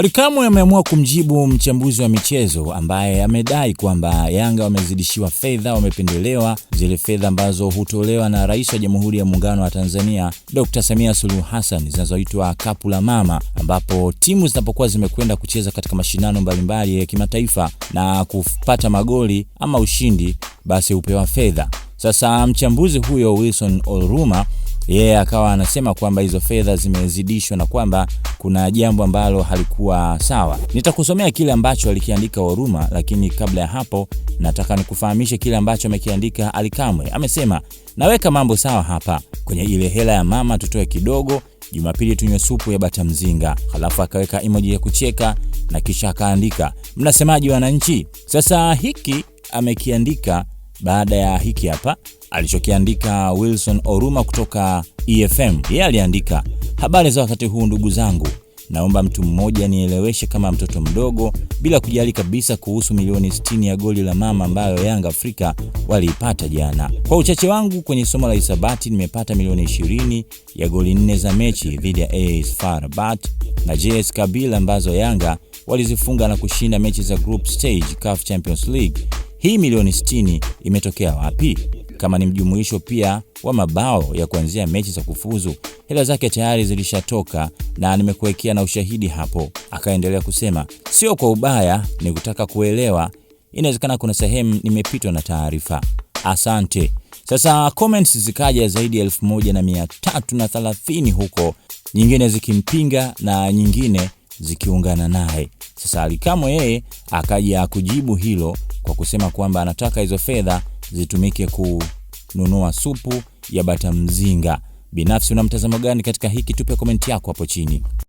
Ally Kamwe ameamua kumjibu mchambuzi wa michezo ambaye amedai kwamba Yanga wamezidishiwa fedha, wamependelewa zile fedha ambazo hutolewa na Rais wa Jamhuri ya Muungano wa Tanzania Dr. Samia Suluhu Hassan zinazoitwa kapu la mama, ambapo timu zinapokuwa zimekwenda kucheza katika mashindano mbalimbali ya kimataifa na kupata magoli ama ushindi, basi hupewa fedha. Sasa mchambuzi huyo Wilson Olruma yeye akawa anasema kwamba hizo fedha zimezidishwa na kwamba kuna jambo ambalo halikuwa sawa. Nitakusomea kile ambacho alikiandika Olruma, lakini kabla ya hapo nataka nikufahamishe kile ambacho amekiandika Ally Kamwe. Amesema, naweka mambo sawa hapa. Kwenye ile hela ya mama tutoe kidogo, Jumapili tunywe supu ya bata mzinga. Halafu akaweka emoji ya kucheka na kisha akaandika, mnasemaje wananchi? Sasa hiki amekiandika baada ya hiki hapa alichokiandika Wilson Olruma kutoka EFM. Yeye aliandika, habari za wakati huu ndugu zangu, naomba mtu mmoja nieleweshe kama mtoto mdogo bila kujali kabisa kuhusu milioni 60 ya goli la mama ambayo Yanga Afrika waliipata jana. Kwa uchache wangu kwenye somo la hisabati nimepata milioni 20 ya goli 4 za mechi dhidi ya AS FAR Rabat na JS Kabylie ambazo Yanga walizifunga na kushinda mechi za group stage CAF Champions League. Hii milioni 60 imetokea wapi? Kama ni mjumuisho pia wa mabao ya kuanzia mechi za kufuzu, hela zake tayari zilishatoka na nimekuwekea na ushahidi hapo. Akaendelea kusema, sio kwa ubaya, ni kutaka kuelewa, inawezekana kuna sehemu nimepitwa na taarifa. Asante. Sasa comments zikaja zaidi ya 1330 huko, nyingine zikimpinga na nyingine zikiungana naye. Sasa Ally Kamwe yeye akaja kujibu hilo kwa kusema kwamba anataka hizo fedha zitumike kununua supu ya bata mzinga. Binafsi una mtazamo gani katika hiki? Tupe komenti yako hapo chini.